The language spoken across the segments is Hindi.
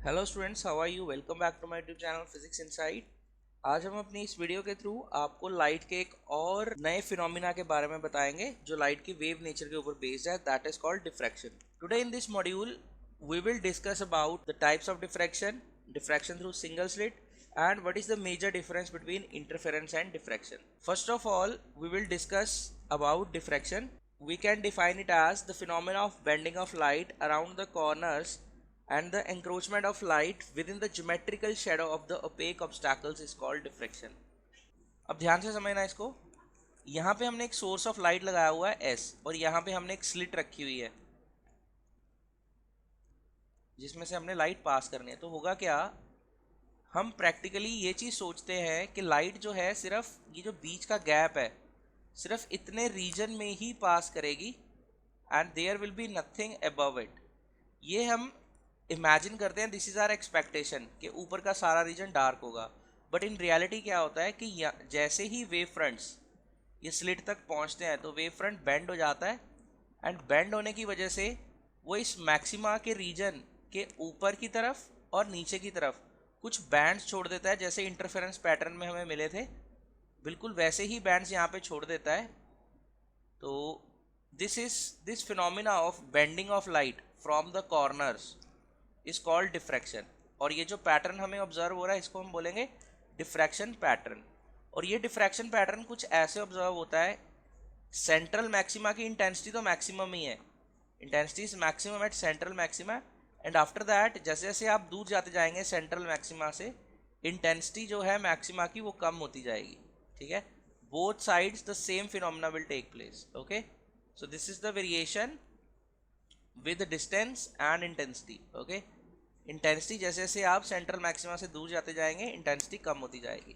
Hello students, how are you? Welcome back to my YouTube channel physics inside. आज हम अपनी इस वीडियो के थ्रू आपको लाइट के एक और नए फिनोमिना के बारे में बताएंगे जो लाइट की वेव नेचर के ऊपर बेस्ड है, that is called diffraction. Today in this module we will discuss about the types of diffraction, diffraction through single slit, and what is the major difference between interference and diffraction. First of all, we will discuss about diffraction. We can define it as the phenomena of bending of light around the corners and the encroachment of light within the geometrical shadow of the opaque obstacles is called diffraction. अब ध्यान से समझना इसको। यहाँ पे हमने एक सोर्स ऑफ लाइट लगाया हुआ है एस, और यहाँ पे हमने एक स्लिट रखी हुई है जिसमें से हमने लाइट पास करनी है। तो होगा क्या, हम प्रैक्टिकली ये चीज़ सोचते हैं कि लाइट जो है सिर्फ ये जो बीच का गैप है सिर्फ इतने रीजन में ही पास करेगी and there will be nothing above it. ये हम इमेजिन करते हैं, दिस इज आवर एक्सपेक्टेशन कि ऊपर का सारा रीजन डार्क होगा। बट इन रियलिटी क्या होता है कि जैसे ही वेव फ्रंट्स ये स्लिट तक पहुंचते हैं तो वेव फ्रंट बेंड हो जाता है, एंड बेंड होने की वजह से वो इस मैक्सिमा के रीजन के ऊपर की तरफ और नीचे की तरफ कुछ बैंड्स छोड़ देता है, जैसे इंटरफेरेंस पैटर्न में हमें मिले थे बिल्कुल वैसे ही बैंड्स यहाँ पे छोड़ देता है। तो this phenomena of bending of light from the corners is called diffraction. और ये जो पैटर्न हमें ऑब्जर्व हो रहा है इसको हम बोलेंगे डिफ्रैक्शन पैटर्न। और ये डिफ्रैक्शन पैटर्न कुछ ऐसे ऑब्जर्व होता है, सेंट्रल मैक्सिमा की इंटेंसिटी तो मैक्सिमम ही है, intensity is maximum at central maxima, and after that जैसे जैसे आप दूर जाते जाएंगे सेंट्रल मैक्सिमा से इंटेंसिटी जो है मैक्सिमा की वो कम होती जाएगी। ठीक है, both sides the same phenomena will take place. Okay, so this is the variation with distance and intensity. Okay, intensity जैसे जैसे आप सेंट्रल मैक्सिमा से दूर जाते जाएंगे इंटेंसिटी कम होती जाएगी।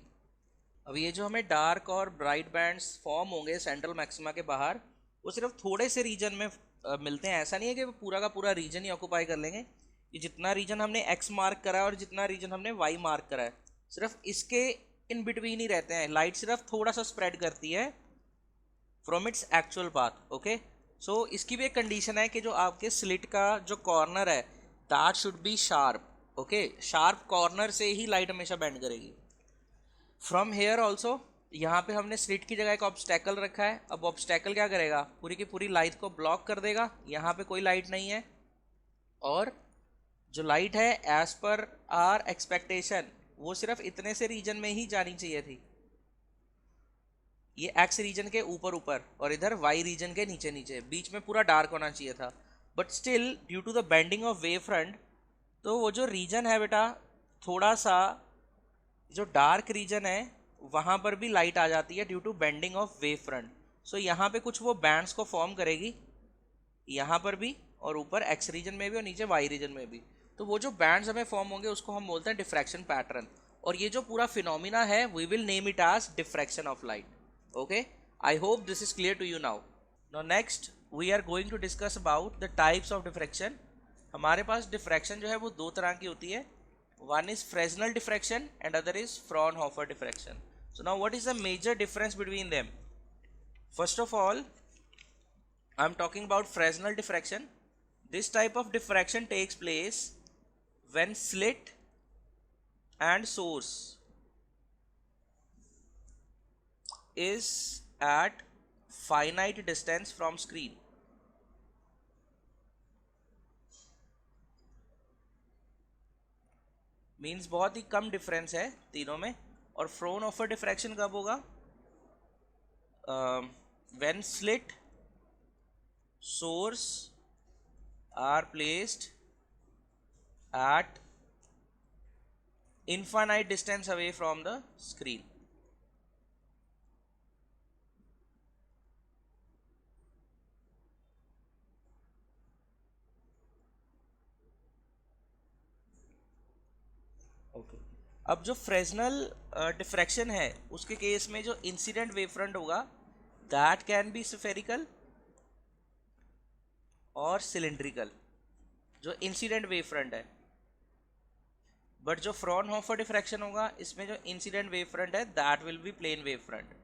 अब ये जो हमें डार्क और ब्राइट बैंड्स फॉर्म होंगे सेंट्रल मैक्सिमा के बाहर, वो सिर्फ थोड़े से रीजन में मिलते हैं। ऐसा नहीं है कि वो पूरा का पूरा रीजन ही ऑक्यूपाई कर लेंगे। ये जितना रीजन हमने एक्स मार्क करा है और जितना रीजन हमने वाई मार्क करा है सिर्फ इसके इन बिटवीन ही रहते हैं। लाइट सिर्फ थोड़ा सा स्प्रेड करती है from its actual path. Okay, so इसकी भी एक कंडीशन है कि जो आपके स्लिट का जो कॉर्नर है that should be sharp. Okay, sharp corner से ही लाइट हमेशा बेंड करेगी। फ्रॉम हेयर ऑल्सो, यहाँ पे हमने स्लिट की जगह एक ऑब्स्टैकल रखा है। अब ऑब्स्टैकल क्या करेगा, पूरी की पूरी लाइट को ब्लॉक कर देगा, यहाँ पे कोई लाइट नहीं है, और जो लाइट है एज पर आर एक्सपेक्टेशन वो सिर्फ इतने से रीजन में ही जानी चाहिए थी, ये एक्स रीजन के ऊपर ऊपर और इधर वाई रीजन के नीचे नीचे, बीच में पूरा डार्क होना चाहिए था। But still due to the bending of wave front, तो वो जो रीजन है बेटा थोड़ा सा जो डार्क रीजन है वहाँ पर भी लाइट आ जाती है due to bending of wave front. So यहाँ पे कुछ वो बैंड्स को फॉर्म करेगी, यहाँ पर भी और ऊपर एक्स रीजन में भी और नीचे वाई रीजन में भी। तो वो जो बैंड्स हमें फॉर्म होंगे उसको हम बोलते हैं डिफ्रैक्शन पैटर्न। और ये जो पूरा फिनोमिना है we will name it as diffraction of light. Okay, I hope this is clear to you now. Now next we are going to discuss about the types of diffraction. हमारे पास डिफ्रैक्शन जो है वो दो तरह की होती है, one is Fresnel diffraction and other is Fraunhofer diffraction. So now what is the major difference between them? First of all, I am talking about Fresnel diffraction. This type of diffraction takes place when slit and source is at finite distance from screen. Means बहुत ही कम डिफरेंस है तीनों में। और फ्रोनहोफर डिफ्रैक्शन कब होगा, when slit source are placed at infinite distance away from the screen. Okay, अब जो फ्रेजनल डिफ्रैक्शन है उसके केस में जो इंसिडेंट वेव फ्रंट होगा दैट कैन बी स्फेरिकल और सिलेंड्रिकल, जो इंसिडेंट वेव फ्रंट है। बट जो फ्रॉनहोफर डिफ्रैक्शन होगा इसमें जो इंसिडेंट वेव फ्रंट है that will be plane wave front.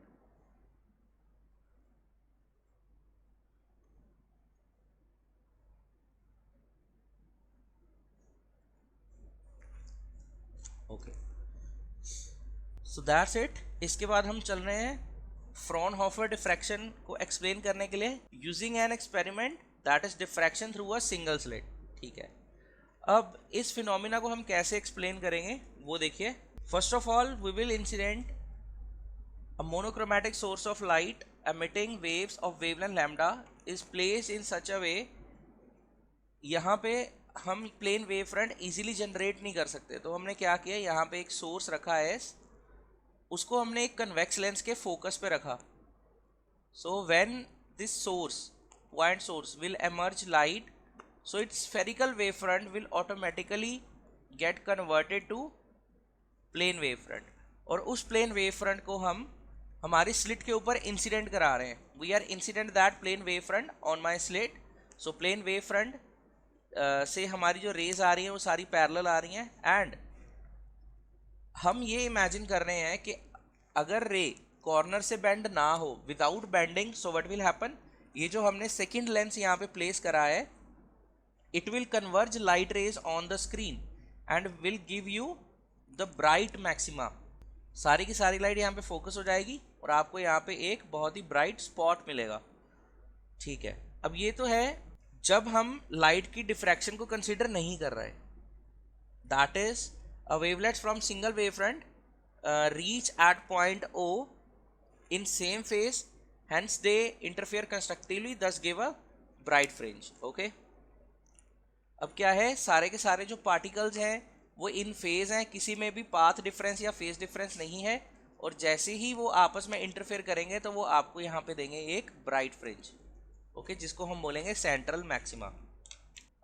So that's it. इसके बाद हम चल रहे हैं फ्रॉनहोफर डिफ्रैक्शन को एक्सप्लेन करने के लिए using an experiment that is diffraction through a single slit. ठीक है, अब इस फिनोमिना को हम कैसे एक्सप्लेन करेंगे वो देखिए। First of all we will incident a monochromatic source of light emitting waves of wavelength lambda is placed in such a way, यहाँ पे हम plane wave front easily generate नहीं कर सकते, तो हमने क्या किया, यहाँ पे एक सोर्स रखा है, उसको हमने एक कन्वेक्स लेंस के फोकस पे रखा। So when this source point source will emerge light, so its spherical wave front will automatically get converted to plane wave front, और उस प्लेन वेव फ्रंट को हम हमारी स्लिट के ऊपर इंसिडेंट करा रहे हैं। We are incident that plane wave front on my slit. So plane wave front से हमारी जो रेज आ रही हैं वो सारी पैरेलल आ रही हैं, एंड हम ये इमेजिन कर रहे हैं कि अगर रे कॉर्नर से बेंड ना हो, without bending, so what will happen, ये जो हमने सेकेंड लेंस यहाँ पे प्लेस करा है, it will converge light rays on the screen and will give you the bright maxima. सारी की सारी लाइट यहाँ पे फोकस हो जाएगी और आपको यहाँ पे एक बहुत ही ब्राइट स्पॉट मिलेगा। ठीक है, अब ये तो है जब हम लाइट की डिफ्रैक्शन को कंसीडर नहीं कर रहे, that is a wavelets from single wave front reach at point O in same phase, hence they interfere constructively, thus give a bright fringe. Okay, अब क्या है, सारे के सारे जो पार्टिकल्स हैं वो इन फेज हैं, किसी में भी पाथ डिफरेंस या फेज डिफरेंस नहीं है, और जैसे ही वो आपस में इंटरफेयर करेंगे तो वो आपको यहाँ पे देंगे एक ब्राइट फ्रिंज। ओके, जिसको हम बोलेंगे सेंट्रल मैक्सिमा।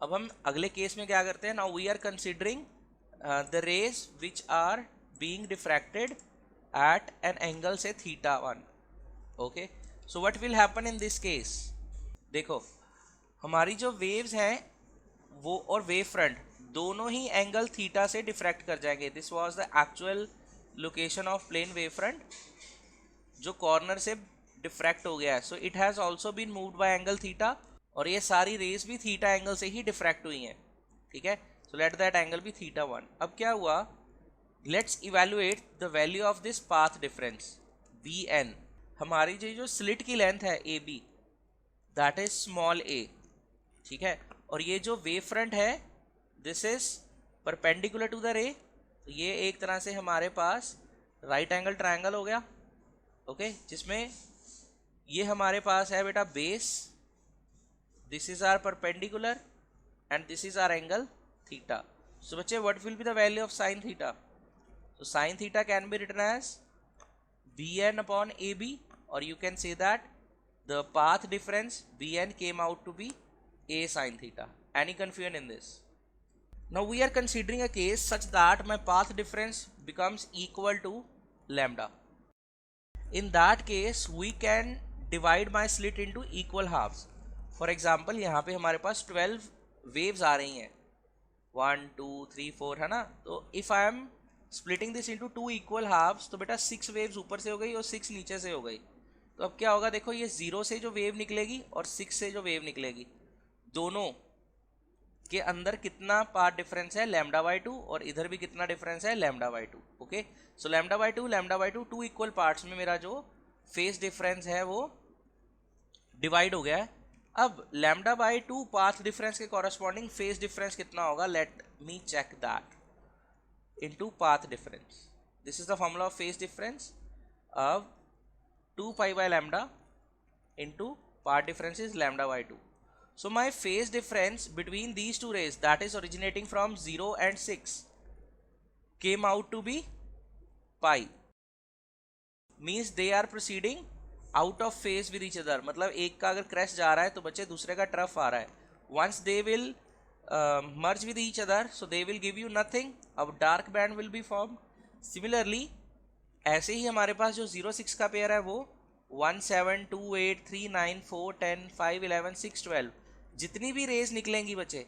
अब हम अगले केस में क्या करते हैं, now we are considering the rays which are being diffracted at an angle से θ1। Okay, so what will happen in this case, देखो हमारी जो वेव्स हैं वो और वेव फ्रंट दोनों ही एंगल थीटा से डिफ्रैक्ट कर जाएंगे। This was the actual location of plane wave front जो कॉर्नर से डिफ्रैक्ट हो गया है। So it has also been moved by angle theta, और ये सारी रेज भी थीटा एंगल से ही डिफ्रैक्ट हुई हैं। ठीक है, so let that angle be θ1। अब क्या हुआ, let's evaluate the value of this path difference Vn। हमारी जो स्लिट की लेंथ है A B, that is small a। ठीक है, और ये जो वेव फ्रंट है this is perpendicular to the ray, तो ये एक तरह से हमारे पास राइट एंगल ट्रायंगल हो गया। ओके, जिसमें ये हमारे पास है बेटा base, this is our perpendicular and this is our angle theta. So बच्चे what will be the value of sine theta, so sin theta can be written as Vn upon AB, or you can say that the path difference Vn came out to be A sin theta. Any confusion in this? Now we are considering a case such that my path difference becomes equal to lambda. In that case we can divide my slit into equal halves. For example, यहाँ पे हमारे पास 12 waves आ रही हैं, 1 2 3 4 है ना, तो if I am splitting this into 2 equal halves, तो बेटा 6 वेव्स ऊपर से हो गई और 6 नीचे से हो गई। तो अब क्या होगा, देखो ये 0 से जो वेव निकलेगी और 6 से जो वेव निकलेगी, दोनों के अंदर कितना पार्ट डिफरेंस है λ/2, और इधर भी कितना डिफरेंस है λ/2। ओके, सो λ/2 2 इक्वल पार्ट्स में मेरा जो फेस डिफरेंस है वो डिवाइड हो गया है। अब λ/2 पाथ डिफरेंस के कॉरस्पॉन्डिंग फेस डिफरेंस कितना होगा, let me check that into path difference. This is the formula of phase difference of 2 pi by lambda into path difference is λ/2. So my phase difference between these two rays, that is originating from 0 and 6, came out to be pi, means they are proceeding out of phase with each other। मतलब एक का अगर क्रैश जा रहा है तो बच्चे दूसरे का ट्रफ आ रहा है। once they will merge with each other, so they will give you nothing, अब dark band will be formed। similarly ऐसे ही हमारे पास जो 0 6 का पेयर है वो 1 7 2 8 3 9 4 10 5 11 6 12, जितनी भी रेज निकलेंगी बच्चे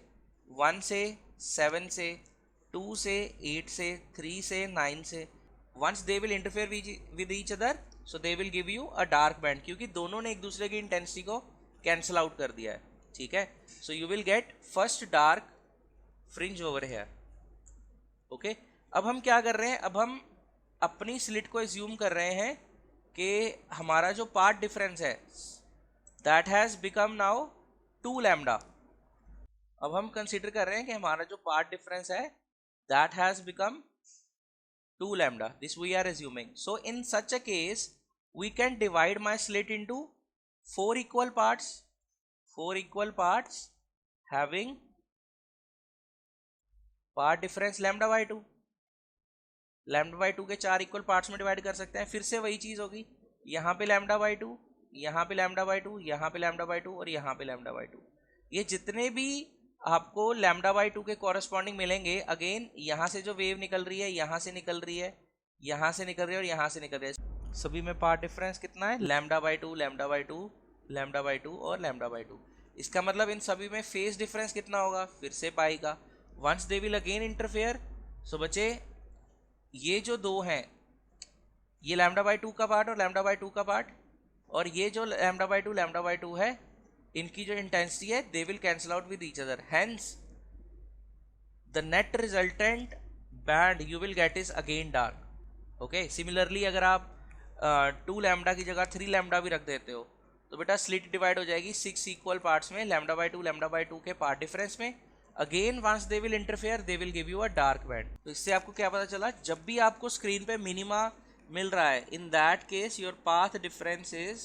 1 से 7 से 2 से 8 से 3 से 9 से, once they will interfere with each other, so they will give you a dark band, क्योंकि दोनों ने एक दूसरे की इंटेंसिटी को कैंसिल आउट कर दिया है। ठीक है, so you will get first dark fringe over here. Okay, अब हम क्या कर रहे हैं, अब हम अपनी स्लिट को एज्यूम कर रहे हैं कि हमारा जो पाथ डिफरेंस है that has become now 2 lambda. अब हम कंसीडर कर रहे हैं कि हमारा जो पाथ डिफरेंस है that has become 2 lambda. This we are assuming. So in such a case we can divide my slit into 4 equal parts. 4 equal parts having path difference lambda by 2। Lambda by 2 के 4 इक्वल पार्ट्स में डिवाइड कर सकते हैं। फिर से वही चीज़ होगी, यहाँ पे लैम्डा बाई 2, यहाँ पे लैम्डा बाई 2, यहाँ पे लैम्डा बाई 2 और यहाँ पे लैम्डा बाई 2। ये जितने भी आपको लैम्डा बाई 2 के कॉरस्पॉन्डिंग मिलेंगे, अगेन यहाँ से जो वेव निकल रही है, यहाँ से निकल रही है, यहाँ से निकल रही है और यहाँ से निकल रही है, सभी में पाथ डिफरेंस कितना है? Lambda by 2, lambda by 2, lambda by 2 और लैम्डा बाई 2। इसका मतलब इन सभी में फेज डिफरेंस कितना होगा? फिर से पाई का। Once they will again interfere, so बचे ये जो दो हैं, ये लैम्डा बाई 2 का पार्ट और लैम्डा बाई 2 का पार्ट, और ये जो लैम्डा बाई 2 है, इनकी जो इंटेंसिटी है they will cancel out with each other, hence the net resultant band you will get is again dark. Okay, similarly अगर आप 2 लैम्डा की जगह 3 लैम्डा भी रख देते हो तो बेटा स्लिट डिवाइड हो जाएगी 6 इक्वल पार्ट्स में, लैम्डा बाई 2 के पार्ट डिफरेंस में। Again once they will interfere they will give you a dark band. तो इससे आपको क्या पता चला? जब भी आपको स्क्रीन पे मिनिमा मिल रहा है, in that case your path difference is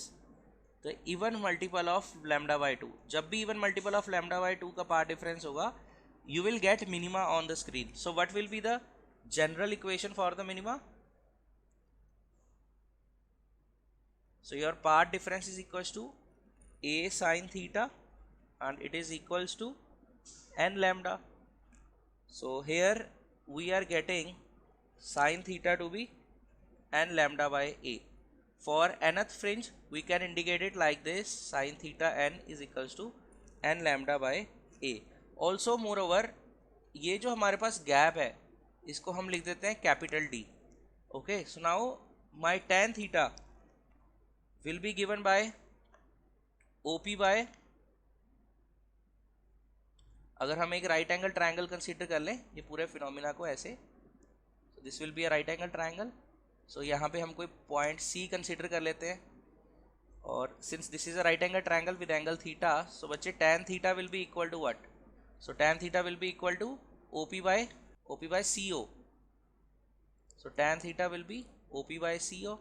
the even multiple of lambda by 2। जब भी even multiple of lambda by 2 का पाथ डिफरेंस होगा, you will get minima on the screen. So what will be the general equation for the minima? So your path difference is equals to a sin theta and it is equals to n lambda. So here we are getting sin theta to be n lambda by a. For nth fringe we can indicate it like this, sin theta n is equals to n lambda by a. Also more over ये जो हमारे पास गैप है इसको हम लिख देते हैं capital D. Okay, so now my tan theta will be given by OP by, अगर हम एक राइट एंगल ट्राइंगल कंसीडर कर लें ये पूरे फिनोमिना को ऐसे, this will be a right angle triangle. So यहाँ पे हम कोई पॉइंट C कंसीडर कर लेते हैं, और since this is a right angle triangle with angle theta, so बच्चे tan theta will be equal to what? So tan theta will be equal to OP by CO. So tan theta will be OP by CO,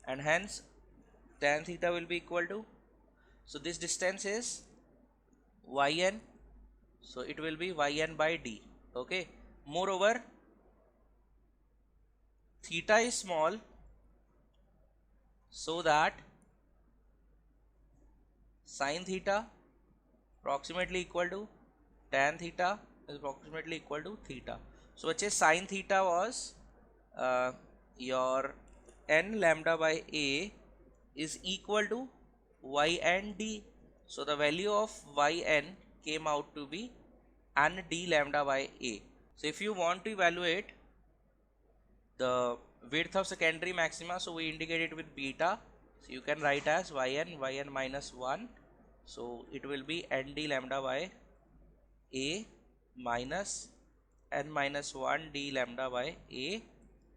and hence tan theta will be equal to, so this distance is yn, so it will be yn by d. Okay, moreover theta is small, so that sin theta approximately equal to tan theta is approximately equal to theta. So बच्चे sin theta was your n lambda by a is equal to yn d. So the value of yn came out to be n d lambda by a. So if you want to evaluate the width of secondary maxima, so we indicate it with beta. So you can write as yn minus 1. So it will be n d lambda by a minus n minus 1 d lambda by a,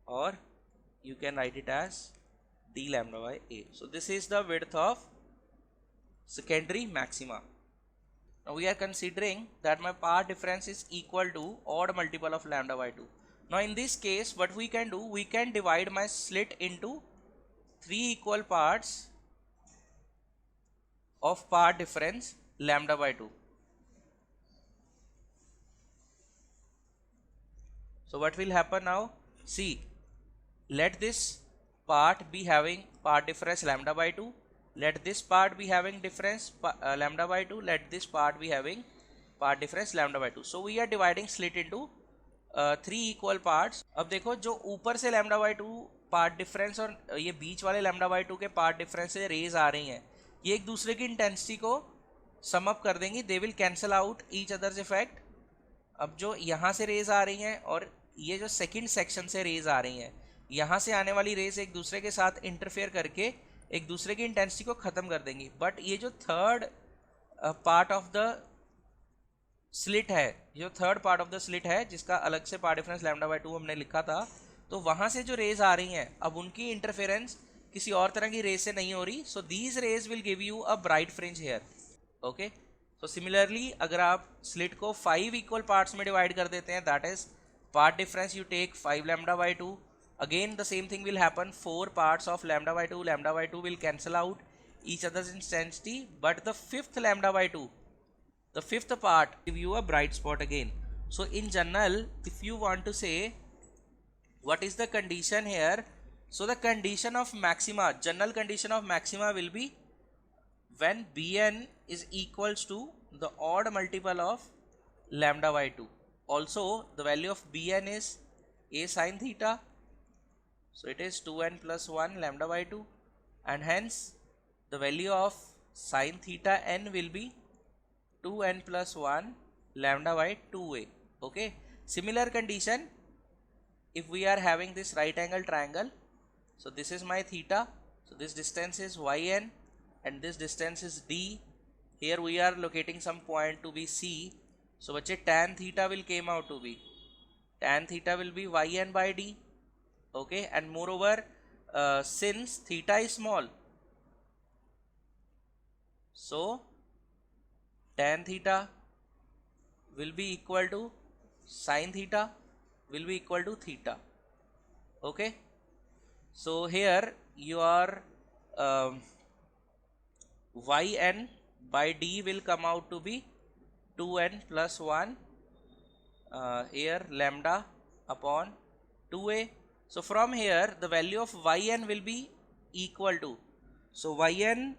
or you can write it as d lambda by a. So this is the width of secondary maxima. Now we are considering that my path difference is equal to odd multiple of lambda by 2. Now in this case what we can do, we can divide my slit into 3 equal parts of path difference lambda by 2. So what will happen now? See, let this part be having path difference lambda by 2, let this part be having difference lambda by 2, let this part be having path difference lambda by 2. So we are dividing slit into 3 equal parts. अब देखो जो ऊपर से lambda by 2 पार्ट डिफरेंस और ये बीच वाले lambda by 2 के पार्ट डिफरेंस से रेज आ रही हैं, ये एक दूसरे की इंटेंसिटी को सम अप कर देंगी, they will cancel out each others effect. अब जो यहाँ से रेज आ रही हैं और ये जो सेकंड सेक्शन से रेज आ रही हैं, यहाँ से आने वाली रेज एक दूसरे के साथ इंटरफेयर करके एक दूसरे की इंटेंसिटी को ख़त्म कर देंगी। बट ये जो third part of the slit है, जो third part of the slit है जिसका अलग से पार्ट डिफरेंस लैम्डा बाई 2 हमने लिखा था, तो वहाँ से जो रेज आ रही हैं अब उनकी इंटरफेरेंस किसी और तरह की रेज से नहीं हो रही, so these rays will give you a bright fringe here. Okay, so similarly अगर आप स्लिट को 5 इक्वल पार्ट्स में डिवाइड कर देते हैं, that is part difference you take 5 lambda by 2, again the same thing will happen, 4 parts of lambda by 2 will cancel out each other's intensity, but the fifth lambda by 2, the fifth part give you a bright spot again. So in general, if you want to say what is the condition here, so the condition of maxima, general condition of maxima will be when Bn is equals to the odd multiple of lambda by 2. Also the value of Bn is a sin theta, so it is 2n plus 1 lambda by 2, and hence the value of sin theta n will be 2n plus 1 lambda by 2a. Okay, similar condition if we are having this right angle triangle, so this is my theta, so this distance is yn and this distance is d. Here we are locating some point to be c, so बच्चे tan theta will came out to be, tan theta will be yn by d. Okay, and moreover since theta is small, so tan theta will be equal to sin theta will be equal to theta. Okay, so here your yn by d will come out to be 2n plus 1 here lambda upon 2a. So from here the value of yn will be equal to, so yn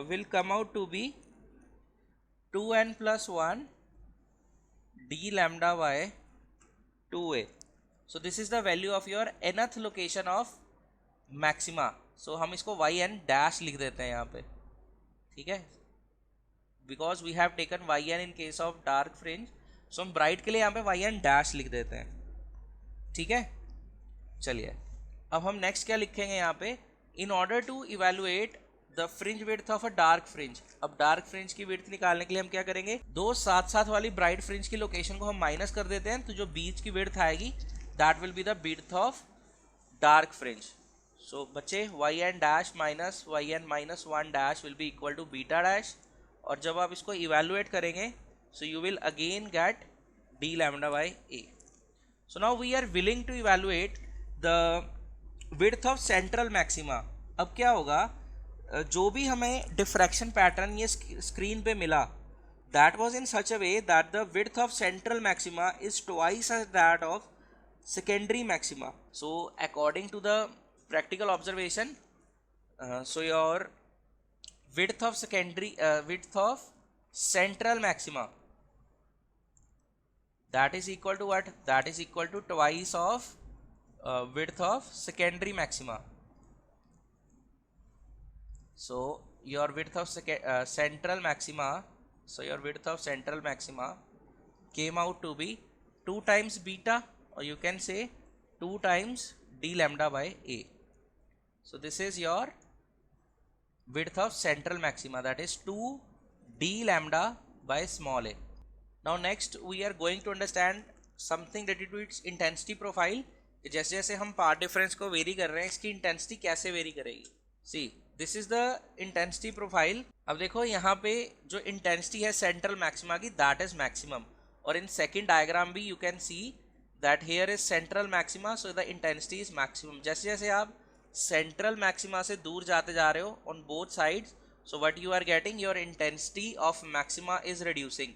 will come out to be 2n plus 1 d lambda by 2a. So this is the value of your nth location of maxima. So हम इसको yn dash लिख देते हैं यहाँ पे, ठीक है, because we have taken yn in case of dark fringe, so हम bright के लिए यहाँ पे yn dash लिख देते हैं, ठीक है। चलिए अब हम नेक्स्ट क्या लिखेंगे यहाँ पे, in order to evaluate the fringe width of a dark fringe, अब dark fringe की width निकालने के लिए हम क्या करेंगे, दो साथ साथ वाली bright fringe की लोकेशन को हम माइनस कर देते हैं, तो जो बीच की width आएगी that will be the width of dark fringe. So बच्चे yn dash minus yn minus 1 dash will be equal to beta dash, और जब आप इसको evaluate करेंगे so you will again get d lambda by a. So now we are willing to evaluate the width of central maxima. अब क्या होगा, जो भी हमें डिफ्रैक्शन पैटर्न ये स्क्रीन पे मिला, that was in such a way that the width of central maxima is twice as that of secondary maxima. So according to the practical observation, so your width of central maxima, that is equal to what, that is equal to twice of width of secondary maxima. So your width of central maxima, so your width of central maxima came out to be 2 times beta, or you can say 2 times d lambda by a. So this is your width of central maxima, that is 2 d lambda by small a. Now next we are going to understand something related to its intensity profile. जैसे जैसे हम पार्ट डिफरेंस को वेरी कर रहे हैं, इसकी इंटेंसिटी कैसे वेरी करेगी. See this is the intensity profile. अब देखो यहाँ पे जो इंटेंसिटी है सेंट्रल मैक्सिमा की, दैट इज मैक्सिमम, और इन सेकंड डायग्राम भी you can see that here is central maxima, so the intensity is maximum. जैसे जैसे आप सेंट्रल मैक्सिमा से दूर जाते जा रहे हो on both sides, so what you are getting, your intensity of maxima is reducing.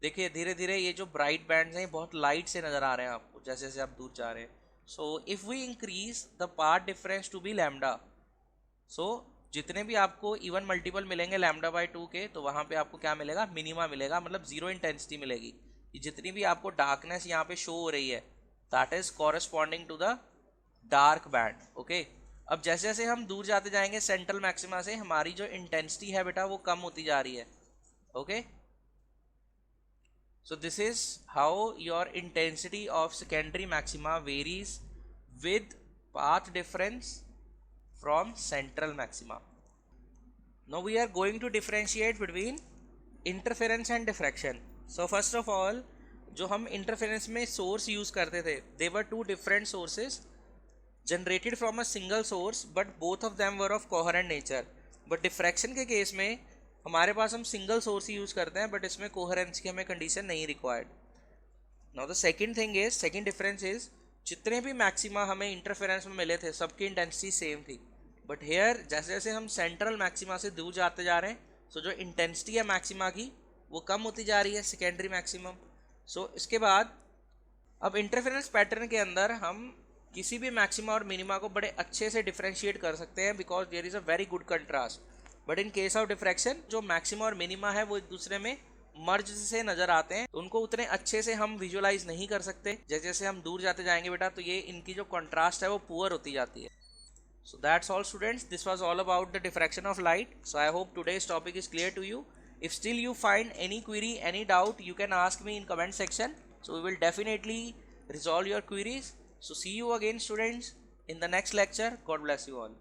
देखिए धीरे धीरे ये जो ब्राइट बैंड्स हैं बहुत लाइट से नज़र आ रहे हैं आपको जैसे जैसे आप दूर जा रहे हैं. So if we increase the path difference to be lambda, so जितने भी आपको इवन मल्टीपल मिलेंगे लैम्डा बाई 2 के, तो वहाँ पे आपको क्या मिलेगा, मिनिमा मिलेगा, मतलब जीरो इंटेंसिटी मिलेगी. जितनी भी आपको डार्कनेस यहाँ पे शो हो रही है, that is corresponding to the dark band. Okay, अब जैसे जैसे हम दूर जाते जाएंगे सेंट्रल मैक्सिमा से, हमारी जो इंटेंसिटी है बेटा वो कम होती जा रही है. Okay, so this is how your intensity of secondary maxima varies with path difference from central maxima. Now we are going to differentiate between interference and diffraction. So first of all, जो हम interference में source use करते थे, they were two different sources. Generated from a single source but both of them were of coherent nature. But diffraction के केस में हमारे पास हम सिंगल सोर्स ही यूज़ करते हैं, बट इसमें कोहेरेंस की हमें कंडीशन नहीं required. Now the second difference is जितने भी मैक्सिमा हमें इंटरफेरेंस में मिले थे सबकी इंटेंसिटी सेम थी, बट हेयर जैसे जैसे हम सेंट्रल मैक्सिमा से दूर जाते जा रहे हैं, सो जो इंटेंसिटी है मैक्सिमा की वो कम होती जा रही है, सेकेंडरी मैक्सिमम। सो इसके बाद अब इंटरफेरेंस पैटर्न के अंदर हम किसी भी मैक्सिमा और मिनिमा को बड़े अच्छे से डिफ्रेंशिएट कर सकते हैं, because there is a very good contrast. But in case of diffraction जो मैक्सिमा और मिनिमा है वो एक दूसरे में मर्ज से नजर आते हैं, तो उनको उतने अच्छे से हम विजुअलाइज नहीं कर सकते। जैसे जैसे हम दूर जाते जाएंगे बेटा, तो ये इनकी जो कंट्रास्ट है वो पुअर होती जाती है। So that's all students, this was all about the diffraction of light. So I hope today's topic is clear to you. If still you find any query, any doubt, you can ask me in comment section. So we will definitely resolve your queries. So see you again students in the next lecture. God bless you all.